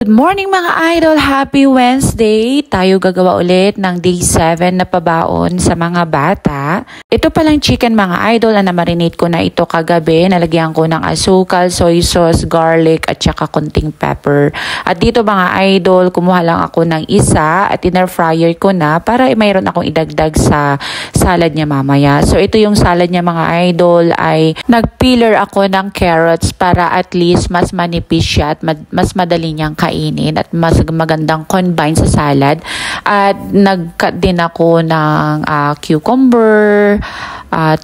Good morning mga idol! Happy Wednesday! Tayo gagawa ulit ng day 7 na pabaon sa mga bata. Ito palang chicken mga idol na marinate ko na ito kagabi. Nalagyan ko ng asukal, soy sauce, garlic at saka konting pepper. At dito mga idol, kumuha lang ako ng isa at in-air fryer ko na para mayroon akong idagdag sa salad niya mamaya. So ito yung salad niya mga idol ay nag-peeler ako ng carrots para at least mas manipis siya at mas madali niyang kainin at mas magandang combine sa salad. At nag-cut din ako ng cucumber,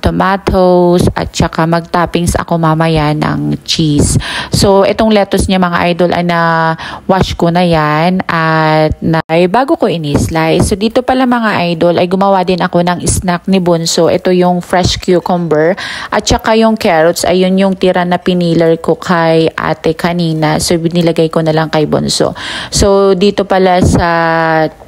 tomatoes at saka mag-toppings ako mamaya ng cheese. So itong lettuce niya mga idol ay na-wash ko na yan at bago ko ini-slice. So dito pala mga idol ay gumawa din ako ng snack ni Bunso. Ito yung fresh cucumber at saka yung carrots ayun yung tira na piniler ko kay ate kanina. So binilagay ko na lang kay Bunso. So dito pala sa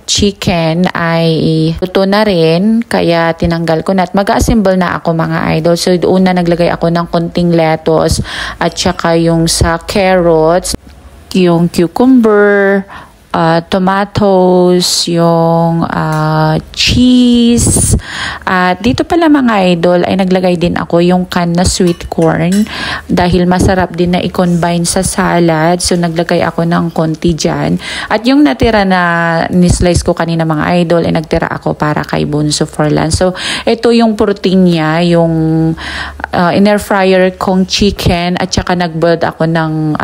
chicken ay luto na rin kaya tinanggal ko na at mag-assemble na ako mga idol. So una naglagay ako ng konting lettuce at saka yung sa carrots, yung cucumber, tomatoes, yung cheese. At dito pala mga idol ay naglagay din ako yung can na sweet corn dahil masarap din na i-combine sa salad. So naglagay ako ng konti dyan. At yung natira na ni-slice ko kanina mga idol ay nagtira ako para kay Bunso for lunch. So ito yung protein niya, yung in-air fryer kong chicken at saka nag-boiled ako ng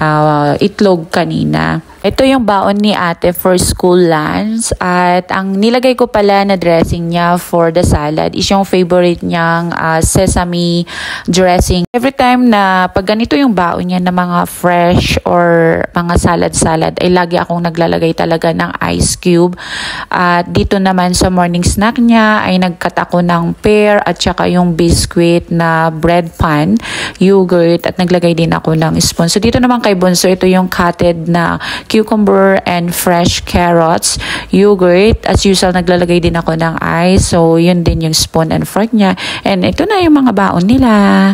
itlog kanina. Ito yung baon ni ate for school lunch at ang nilagay ko pala na dressing niya for the salad is yung favorite niyang sesame dressing. Every time na pag ganito yung baon niya na mga fresh or mga salad ay lagi akong naglalagay talaga ng ice cube. At dito naman sa morning snack niya ay nagkat ako ng pear at saka yung biscuit na bread pan, yogurt at naglagay din ako ng spoon. So dito naman kay Bunso ito yung cutted na cucumber and fresh carrots, yogurt. As usual, naglalagay din ako ng ice. So, yun din yung spoon and fork niya. And ito na yung mga baon nila.